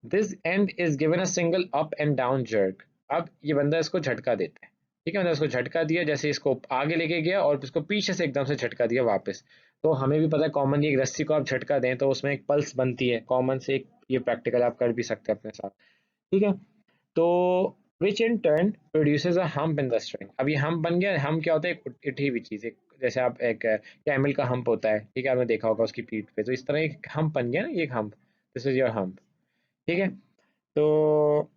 This and is given a single up and down jerk. अब ये बंदा इसको झटका देता है। ठीक है, मतलब इसको झटका दिया, जैसे इसको आगे लेके गया और उसको पीछे से एकदम से झटका दिया वापस। तो हमें भी पता है कॉमन, एक रस्सी को आप झटका दें तो उसमें एक पल्स बनती है कॉमन से, एक ये प्रैक्टिकल आप कर भी सकते हैं अपने साथ। ठीक है, तो which in turn produces a hump in the string. अब ये हम्प बन गया, हम्प क्या होता है, एक उठी हुई चीज, एक जैसे आप एक कैमल का हम्प होता है, ठीक है, आपने देखा होगा उसकी पीठ पे, तो इस तरह एक हम्प बन गया ना, ये एक hump, this is your hump. ठीक है, तो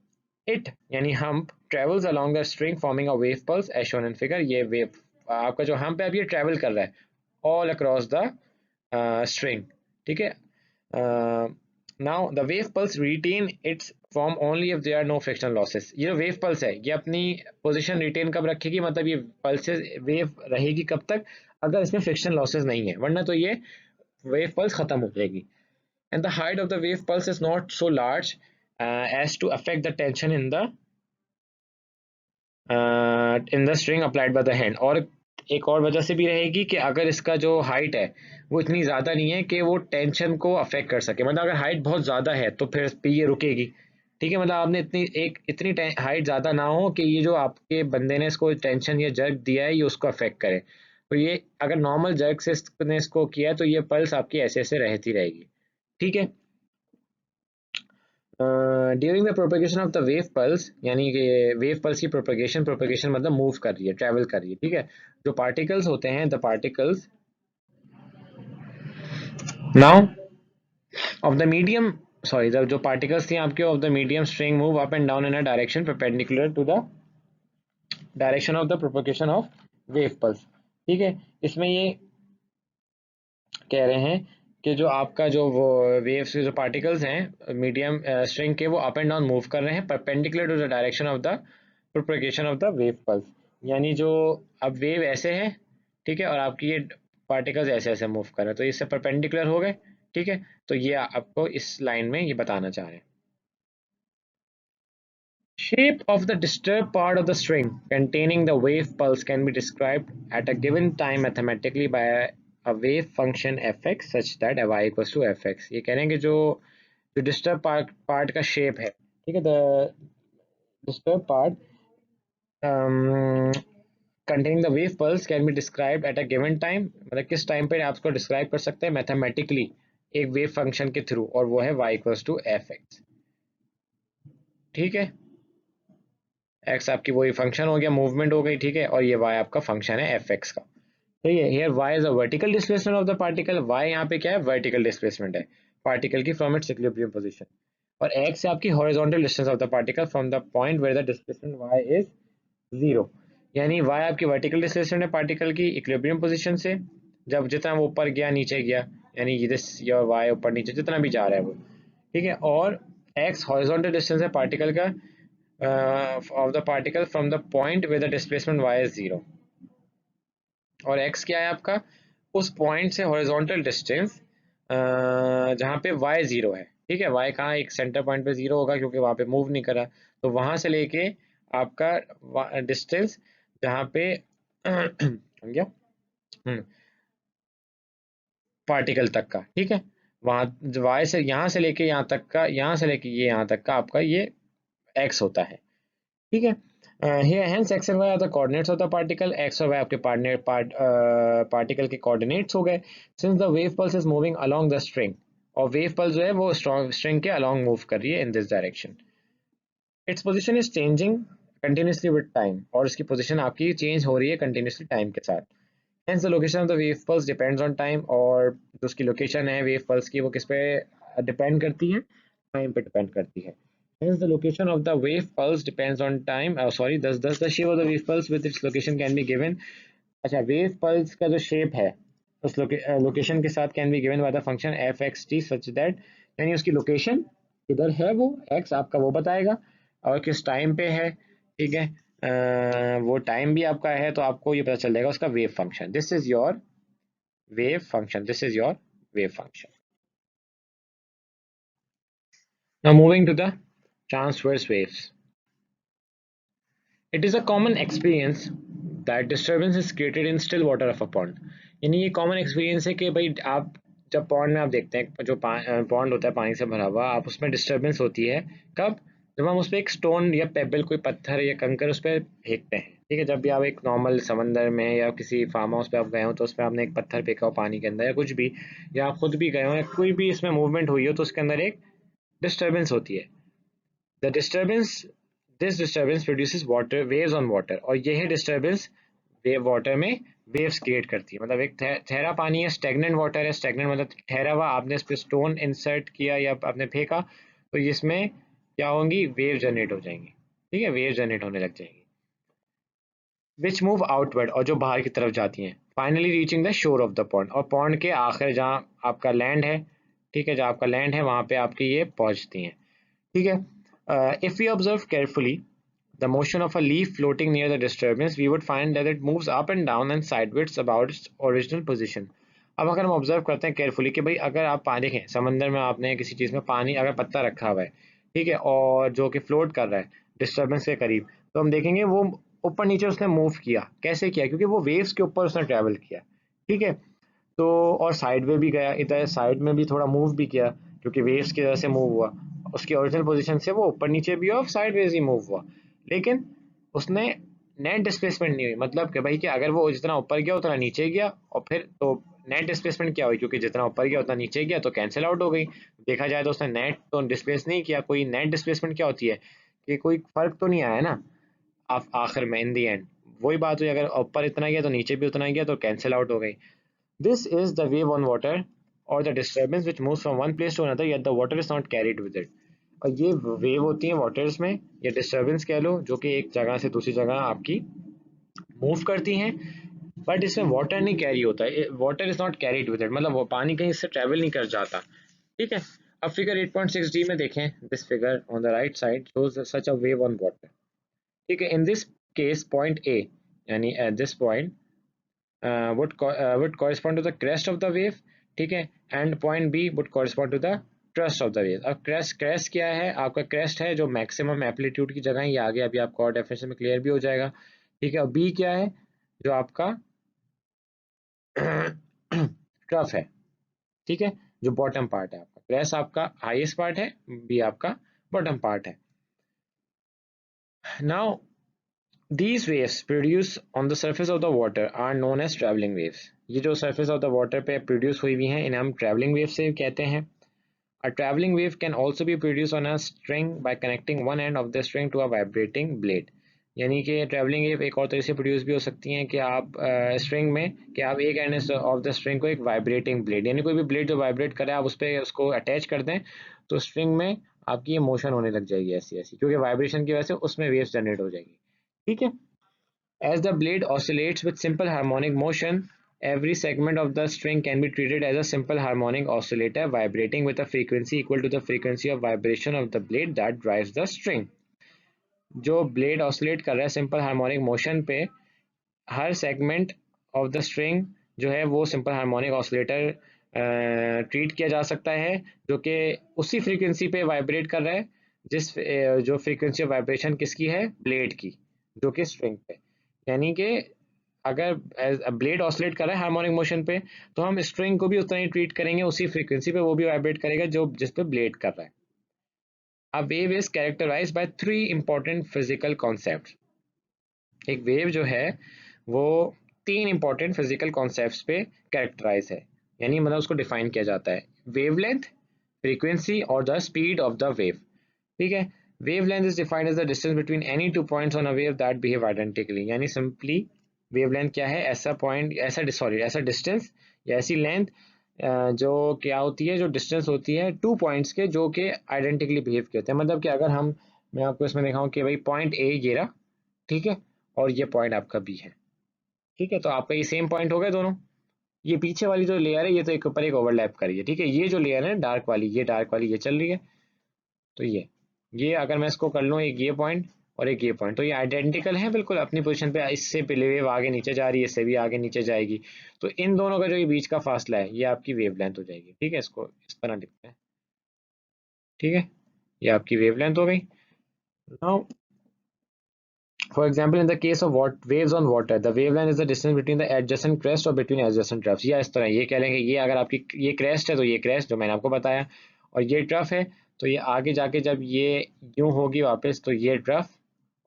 इट यानी hump travels along the string forming a wave pulse as shown in figure. ये वेव आपका जो हम्प है अब ये ट्रेवल कर रहा है ऑल अक्रॉस द स्ट्रिंग। ठीक है, now the wave pulse retain its form only if there are no frictional losses. ये जो वेव पल्स है ये अपनी पोजीशन रिटेन कब रखेगी, मतलब ये पल्सेस वेव रहेगी कब तक, अगर इसमें फ्रिक्शन लॉसेस नहीं है, वरना तो ये वेव पल्स खत्म हो जाएगी। And the height of the wave pulse is not so large as to affect the tension in the string applied by the hand. और एक और वजह से भी रहेगी कि अगर इसका जो हाइट है वो इतनी ज़्यादा नहीं है कि वो टेंशन को अफेक्ट कर सके, मतलब अगर हाइट बहुत ज़्यादा है तो फिर पे ये रुकेगी। ठीक है, मतलब आपने इतनी हाइट ज़्यादा ना हो कि ये जो आपके बंदे ने इसको टेंशन या जर्क दिया है ये उसको अफेक्ट करे। तो ये अगर नॉर्मल जर्क से इसने इसको किया है तो ये पल्स आपकी ऐसे ऐसे रहती रहेगी। ठीक है, during the propagation of the wave pulse, यानी कि वेव पल्स की प्रोपेगेशन, प्रोपेगेशन मतलब मूव कर रही है, ट्रैवल कर रही है, ठीक है। जो पार्टिकल्स होते हैं, the particles now of the medium, sorry, the जो पार्टिकल्स थी आपके of the medium string move up and down in a direction perpendicular to the direction of the propagation of wave pulse, ठीक है। इसमें ये कह रहे हैं कि जो आपका जो वो वेव्स के जो पार्टिकल्स हैं मीडियम स्ट्रिंग के, वो अप एंड डाउन मूव कर रहे हैं perpendicular to the direction of the propagation of the wave pulse. यानी जो अब वेव ऐसे है, ठीक है, और आपकी ये पार्टिकल्स ऐसे ऐसे मूव कर रहे हैं, तो इससे परपेंडिकुलर हो गए, ठीक है। तो ये आपको इस लाइन में ये बताना चाह रहे हैं। Shape of the disturbed part of the string containing the wave pulse can be described at a given time mathematically by a wave function fx such that y equals to fx। ये कह रहे हैं कि जो जो disturb part का shape है, ठीक है, the disturb part containing the wave pulse can be described at a given time, मतलब किस टाइम पे आप उसको डिस्क्राइब कर सकते हैं मैथमेटिकली एक वेव फंक्शन के थ्रू, और वो है y इक्वल्स टू fx, ठीक है। एक्स आपकी वही फंक्शन हो गया, मूवमेंट हो गई, ठीक है, और ये वाई आपका फंक्शन है एफ एक्स का। तो ये here y is a vertical displacement of the particle, y यहाँ पे क्या है, वर्टिकल डिस्प्लेसमेंट है पार्टिकल की फ्रॉम इट्स इक्विलिब्रियम पोजीशन, और एक्स है आपकी horizontal distance of the particle from the point where the displacement y is zero. यानी वाई आपकी वर्टिकल डिस्प्लेसमेंट है पार्टिकल की इक्विलिब्रियम पोजीशन से, जब जितना वो ऊपर गया नीचे गया, यानी दिस योर वाई ऊपर नीचे जितना भी जा रहा है वो, ठीक है। और एक्स हॉरिजॉन्टल डिस्टेंस है पार्टिकल का of the particle from the point where the displacement y is 0, और x क्या है आपका, उस पॉइंट से हॉरिजॉन्टल डिस्टेंस जहाँ पे y 0 है, ठीक है। y कहाँ, एक सेंटर पॉइंट पे 0 होगा क्योंकि वहाँ पे मूव नहीं करा, तो वहां से लेके आपका डिस्टेंस जहाँ पे गया पार्टिकल तक का, ठीक है, वहां y से यहाँ से लेके यहाँ तक का, यहाँ से लेके ये यहाँ तक का आपका ये x होता है, ठीक है। Here hence x and y are the coordinates of the particle, x और y आपके पार्टिकल के कोऑर्डिनेट्स हो गए। Since the wave pulse is moving along the string, और वेव पल्स जो है वो स्ट्रिंग के along मूव कर रही है in this direction, its position is changing continuously with time, और इसकी पोजीशन आपकी चेंज हो रही है कंटिन्यूसली टाइम के साथ। Hence the location of the wave pulse depends on time, और जो उसकी लोकेशन है वेव पल्स की वो किस पे डिपेंड करती है, टाइम पे डिपेंड करती है। Hence the location of the wave pulse depends on time. Thus the shape of the wave pulse with its location can be given. अच्छा, वेव पल्स का जो शेप है उस लोकेशन के साथ can be given by the function F x T such that, यानी उसकी location किधर है, वो एक्स आपका वो बताएगा, और किस टाइम पे है, ठीक है। वो टाइम भी आपका है, तो आपको ये पता चल जाएगा उसका wave function. This is your wave function, this is your wave function. Now moving to the transverse waves. It is a common experience that disturbance is created in still water of a pond। यानी ये common experience है कि भाई आप जब pond में आप देखते हैं जो पॉन्ड होता है पानी से भरा हुआ, आप उसमें डिस्टर्बेंस होती है कब, जब हम उस पर एक स्टोन या पेबल, कोई पत्थर या कंकर उस पर फेंकते हैं, ठीक है। जब भी आप एक नॉर्मल समंदर में या किसी फार्म हाउस पे आप गए हो, तो उसमें आपने एक पत्थर फेंका हो पानी के अंदर या कुछ भी, या आप खुद भी गए हो या कोई भी इसमें मूवमेंट हुई हो, तो उसके अंदर एक डिस्टर्बेंस होती है। The disturbance this disturbance produces water waves on water, और यही डिस्टर्बेंस वेव वाटर में वेव्स क्रिएट करती है। मतलब एक ठहरा पानी है, स्टेगनेंट वाटर है, स्टेगनेंट मतलब ठहरा हुआ, आपने इस पर स्टोन इंसर्ट किया या आपने फेंका, तो इसमें क्या होंगी, वेव जनरेट हो जाएंगी, ठीक है, वेव जनरेट होने लग जाएंगी, विच मूव आउटवर्ड, और जो बाहर की तरफ जाती हैं, finally reaching the shore of the pond, और पॉन्ड के आखिर जहाँ आपका लैंड है, ठीक है, जहाँ आपका लैंड है वहाँ पे आपकी ये पहुँचती हैं, ठीक है। If we observe carefully the motion of a leaf floating near the disturbance, we would find that it moves up and down and sideways about its original position। अब अगर हम ऑब्जर्व करते हैं केयरफुली कि भाई अगर आप पानी देखें, समंदर में आपने किसी चीज़ में पानी अगर पत्ता रखा हुआ है, ठीक है, और जो कि फ्लोट कर रहा है डिस्टर्बेंस के करीब, तो हम देखेंगे वो ऊपर नीचे उसने मूव किया, कैसे किया, क्योंकि वो वेव्स के ऊपर उसने ट्रैवल किया, ठीक है। तो और साइड में भी गया, इधर साइड में भी थोड़ा मूव भी किया, क्योंकि वेव्स की वजह से मूव हुआ, उसकी ओरिजिनल पोजीशन से वो ऊपर नीचे भी और साइड वेज ही मूव हुआ, लेकिन उसने नेट डिस्प्लेसमेंट नहीं हुई, मतलब कि भाई कि अगर वो जितना ऊपर गया उतना नीचे गया, और फिर तो नेट डिस्प्लेसमेंट क्या हुई, क्योंकि जितना ऊपर गया उतना नीचे गया तो कैंसिल आउट हो गई। देखा जाए तो उसने नेट तो डिस्प्लेस नहीं किया, कोई नेट डिस्प्लेसमेंट क्या होती है कि कोई फर्क तो नहीं आया ना आप आखिर में इन दी एंड। वही बात हुई, अगर ऊपर इतना गया तो नीचे भी उतना गया तो कैंसिल आउट हो गई। This is the wave on water और the disturbance which moves from one place to another yet the water is not carried with it. और ये वेव होती है वाटर्स में, या डिस्टर्बेंस कह लो, जो कि एक जगह से दूसरी जगह आपकी मूव करती हैं, बट इसमें वाटर नहीं कैरी होता है, water is not carried with it, मतलब वो पानी कहीं इससे ट्रेवल नहीं कर जाता। ठीक है, अब फिगर 8.6d में देखें, this figure on the right side shows such a wave on water. ठीक है, in this case point A, यानी at this point would correspond to the crest of the wave, ठीक है, and point B would correspond to the crest of the wave। अब crest क्या है, आपका crest है जो मैक्सिमम एम्पलीट्यूड की जगह है, ये आगे अभी आपको और डेफिनेशन में क्लियर भी हो जाएगा। ठीक है, और B क्या है, जो आपका ट्रफ है। ठीक है, जो बॉटम पार्ट है आपका, crest आपका हाईएस्ट पार्ट है, B आपका बॉटम पार्ट है। Now These waves produced on the surface of the water are known as traveling waves। ये जो surface of the water पे produce हुई हुई हैं इन्हें हम traveling waves से कहते हैं। A traveling wave can also be produced on a string by connecting one end of the string to a vibrating blade। यानी कि traveling wave एक और तरीके से produce भी हो सकती हैं कि आप string में कि आप एक end of the string को एक vibrating blade, यानी कोई भी blade जो vibrate करे आप उस पर उसको attach कर दें तो string में आपकी ये motion होने लग जाएगी ऐसी ऐसी, क्योंकि vibration की वजह से उसमें waves generate हो जाएगी। ठीक है, as the blade oscillates with simple harmonic motion, every segment of the string can be treated as a simple harmonic oscillator vibrating with a frequency equal to the frequency of vibration of the blade that drives the string। जो blade oscillate कर रहा है simple harmonic motion पे, हर segment of the string जो है वो simple harmonic oscillator treat किया जा सकता है, जो कि उसी फ्रीक्वेंसी पे वाइब्रेट कर रहा है जिस जो फ्रीक्वेंसी ऑफ वाइब्रेशन किसकी है, ब्लेड की, जो कि स्ट्रिंग पे। यानी कि अगर ब्लेड ऑसिलेट कर रहा है हार्मोनिक मोशन पे तो हम स्ट्रिंग को भी उतना ही ट्रीट करेंगे उसी फ्रीक्वेंसी पे, वो भी वाइब्रेट करेगा जो जिस पे ब्लेड कर रहा है। A wave is characterized by three important physical concepts। एक वेव जो है वो तीन इंपॉर्टेंट फिजिकल कॉन्सेप्ट्स पे कैरेक्टराइज है, यानी मतलब उसको डिफाइन किया जाता है, वेवलेंथ, फ्रीक्वेंसी और the speed of the wave. ठीक है, wavelength is defined as the distance between any two points on a wave that behave identically। यानी सिंपली वेवलेंथ क्या है, ऐसा पॉइंट, ऐसा डिस्टेंस या ऐसी लेंथ जो क्या होती है, जो डिस्टेंस होती है टू पॉइंट्स के जो कि आइडेंटिकली बिहेव करते हैं। मतलब कि अगर हम, मैं आपको इसमें दिखाऊं कि भाई पॉइंट ए ये रहा, ठीक है, और ये पॉइंट आपका बी है। ठीक है, तो आपका ये सेम पॉइंट हो गए दोनों। ये पीछे वाली जो लेयर है ये तो एक ऊपर एक ओवरलैप कर रही है। ठीक है, ये जो लेयर है डार्क वाली, ये डार्क वाली ये चल रही है, तो ये अगर मैं इसको कर लूँ एक ये पॉइंट और एक ये पॉइंट, तो ये आइडेंटिकल है बिल्कुल अपनी पोजीशन पे। इससे पहले वेव आगे नीचे जा रही है, इससे भी आगे नीचे जाएगी, तो इन दोनों का जो ये बीच का फासला है ये आपकी वेवलेंथ हो जाएगी। ठीक है, इसको इस तरह लिखते हैं। ठीक है, ये आपकी वेवलेंथ हो गई। Now for example, in the case of what waves on water, the wavelength is the distance between the adjacent crest or between adjacent troughs। या इस तरह ये कह लेंगे, ये अगर आपकी ये क्रेस्ट है तो ये क्रेस्ट जो मैंने आपको बताया, और ये ट्रफ है तो ये आगे जाके जब ये यूं होगी वापस तो ये ट्रफ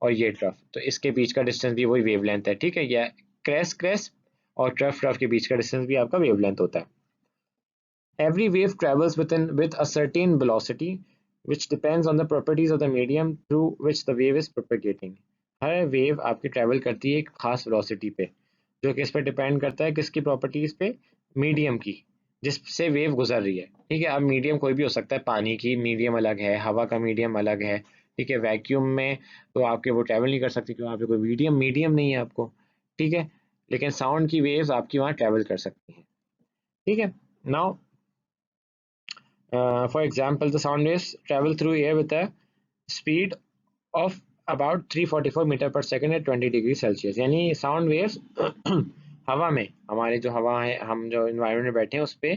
और ये ट्रफ, तो इसके बीच का डिस्टेंस भी वही वेवलेंथ है। ठीक है, या क्रेस्ट क्रेस्ट और ट्रफ ट्रफ के बीच का डिस्टेंस भी आपका वेवलेंथ होता है। Every wave travels with a certain velocity which depends on the properties of the medium through which the wave is propagating। Her wave आपकी ट्रैवल करती है एक खास वेलोसिटी पे, जो कि इस पर डिपेंड करता है किसकी प्रॉपर्टीज पे, मीडियम की जिससे वेव गुजर रही है। ठीक है, अब मीडियम कोई भी हो सकता है, पानी की मीडियम अलग है, हवा का मीडियम अलग है। ठीक है, वैक्यूम में तो आपके वो ट्रैवल नहीं कर सकती क्योंकि वहाँ पे कोई मीडियम मीडियम नहीं है आपको। ठीक है, लेकिन साउंड की वेव्स आपकी वहाँ ट्रैवल कर सकती हैं। ठीक है, now for example, the sound waves travel through air with a speed of about 344 metre पर सेकंड at 20 डिग्री सेल्सियस। यानी साउंड वेव्स हवा में, हमारे जो हवा है, हम जो इन्वायरमेंट में बैठे हैं उस पर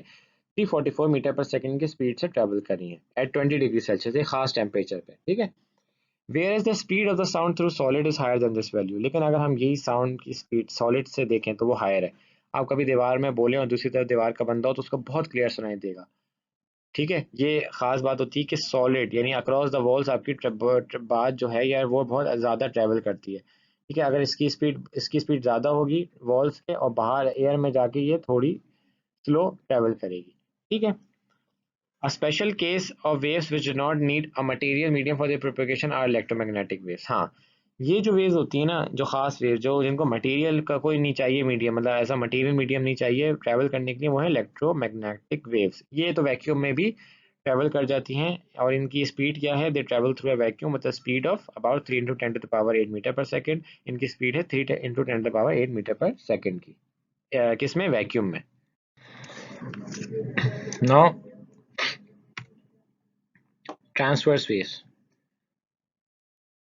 344 मीटर पर सेकंड की स्पीड से ट्रेवल कर रही है एट 20 डिग्री सेल्सियस, एक खास टेम्परेचर पे। ठीक है, where is the speed of the sound through solid is higher than this value. लेकिन अगर हम यही साउंड की स्पीड सॉलिड से देखें तो वो हायर है। आप कभी दीवार में बोले और दूसरी तरफ दीवार का बंदा हो तो उसको बहुत क्लियर सुनाई देगा। ठीक है, ये खास बात होती है कि सॉलिड यानी अक्रॉस द वॉल्स आपकी बात जो है यार वो बहुत ज़्यादा ट्रेवल करती है। ठीक है, अगर इसकी स्पीड ज़्यादा होगी वॉल्स के और बाहर एयर में जाके ये थोड़ी स्लो ट्रेवल करेगी। ठीक है। A special case of waves which do not need a material medium for their propagation are electromagnetic waves। हाँ, ये जो वेव्स होती है ना, जो खास वेव, जो जिनको मटेरियल का कोई नहीं चाहिए मीडियम, मतलब ऐसा मटेरियल मीडियम नहीं चाहिए ट्रैवल करने के लिए, वो है इलेक्ट्रोमैग्नेटिक वेव्स। ये तो वैक्यूम में भी ट्रैवल कर जाती हैं और इनकी स्पीड क्या है, दे ट्रैवल थ्रू अ वैक्यूम मतलब speed of about 3 × 10⁻⁸ metre per second. इनकी स्पीड है 3 × 10⁻⁸ मीटर पर सेकेंड की। किसमें, वैक्यूम में। Now transverse waves.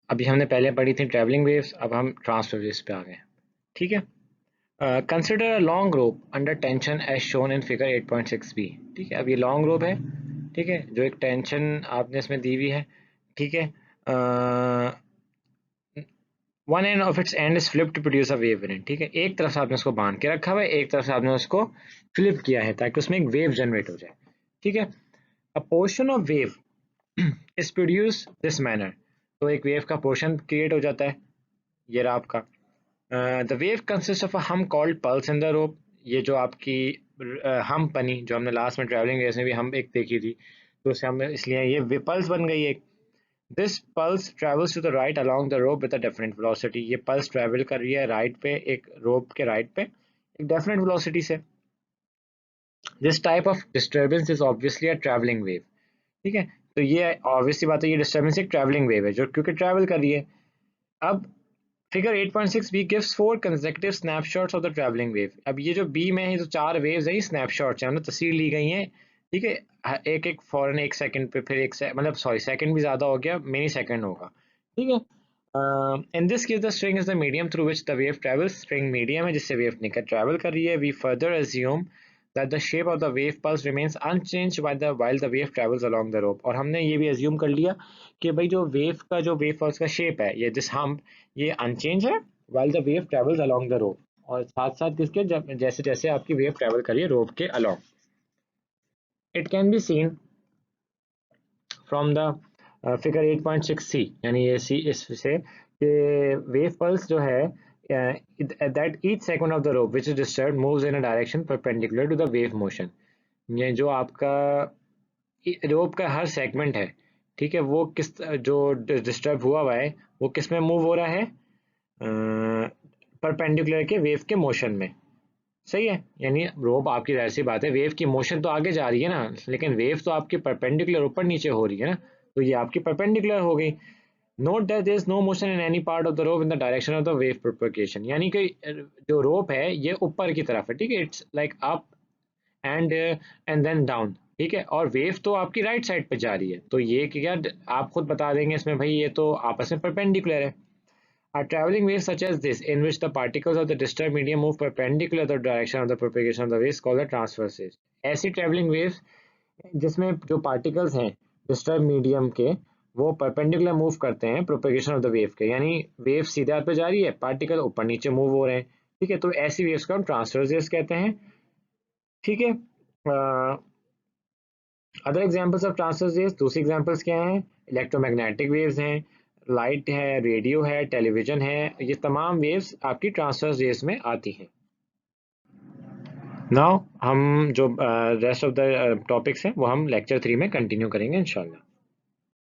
अभी हमने पहले पढ़ी थी ट्रैवलिंग वेव्स, अब हम ट्रांसवर्स वेव्स पे आ गए। ठीक है। Consider a long rope under tension as shown in figure 8.6b। ठीक है, अब ये लॉन्ग रोप है, ठीक है, जो एक टेंशन आपने इसमें दी हुई है। ठीक है। One end of its end is flip to produce a wave variant. ठीक है, एक तरफ से आपने उसको बांध के रखा हुआ है, एक तरफ से आपने उसको फ्लिप किया है ताकि उसमें एक वेव जनरेट हो जाए। ठीक है। अ portion of wave is produce this manner. तो एक वेव का पोर्शन क्रिएट हो जाता है, ये रहा आपका। The wave consist of a hump called pulse in the rope. ये जो आपकी हम बनी, जो हमने लास्ट में ट्रैवलिंग वेव्स में भी हम एक देखी थी, तो उससे हमने इसलिए ये पल्स बन गई एक। This pulse travels to the right along the rope with a definite velocity. ये पल्स ट्रेवल कर रही है राइट पे, एक रोप के राइट पे एक डेफिनेट वेलोसिटी से। This type of disturbance is obviously a travelling wave. ठीक है, तो ये ऑब्वियसली बात है, ये डिस्टर्बेंस एक ट्रैवलिंग वेव है जो क्योंकि ट्रैवल कर रही है। अब figure 8.6b gives 4 consecutive snapshots of the traveling wave। अब ये जो बी में है, जो 4 वेव्स हैं, स्नैपशॉट्स हैं, मतलब तस्वीर ली गई हैं। ठीक है, एक एक फौरन एक सेकंड पे, फिर एक मतलब सॉरी सेकंड भी ज़्यादा हो गया, मिनी सेकंड होगा। ठीक है। In this case the string is the medium through which the wave travels. String medium है जिससे वेव निकल ट्रैवल कर रही है। We further assume that the shape of the wave pulse remains unchanged while the wave travels along the rope। और हमने ये भी assume कर लिया कि भाई जो वेव पल्स का शेप है, ये दिस हम ये अनचेंज है while the wave travels along the rope। और साथ साथ किसके, जैसे जैसे आपकी वेव ट्रेवल करिए रोप के along। It can be seen from the figure 8.6c, यानी ये सी इससे कि वेव पल्स जो है that each segment of the rope which is disturbed moves in a direction perpendicular to the wave motion। ये जो आपका रोप का हर सेगमेंट है, ठीक है, वो किस जो डिस्टर्ब हुआ है वो किस में मूव हो रहा है, परपेंडिकुलर के वेव के मोशन में। सही है, यानी रोप आपकी जाहिर सी बात है, वेव की मोशन तो आगे जा रही है ना, लेकिन वेव तो आपकी परपेंडिकुलर ऊपर नीचे हो रही है ना, तो ये आपकी परपेंडिकुलर हो गई। Note that there is no motion in any part of the rope in the direction of the wave propagation. यानी कि जो रोप है ये ऊपर की तरफ है, ठीक है, it's like up and then down. ठीक है, और वेव तो आपकी राइट साइड पे जा रही है, तो ये क्या आप खुद बता देंगे इसमें, भाई ये तो आपस में परपेंडिकुलर है। A traveling wave such as this, in which the particles of the disturbed medium move perpendicular to the direction of the propagation of the wave, is called a transverse wave। ऐसी traveling waves जिसमें जो particles हैं disturbed medium के, वो perpendicular move करते हैं propagation of the wave के, यानी wave सीधे पे जा रही है, particle ऊपर नीचे move हो रहे हैं। ठीक है, तो ऐसी waves को हम transverse waves कहते हैं। ठीक है। Other examples of transverse waves, दूसरी एग्जाम्पल्स क्या हैं, इलेक्ट्रोमैग्नेटिक वेव्स हैं, लाइट है, रेडियो है, टेलीविजन है, ये तमाम वेव्स आपकी ट्रांसवर्स वेव्स में आती हैं। नाउ हम जो रेस्ट ऑफ द टॉपिक्स हैं वो हम लेक्चर 3 में कंटिन्यू करेंगे इंशाल्लाह।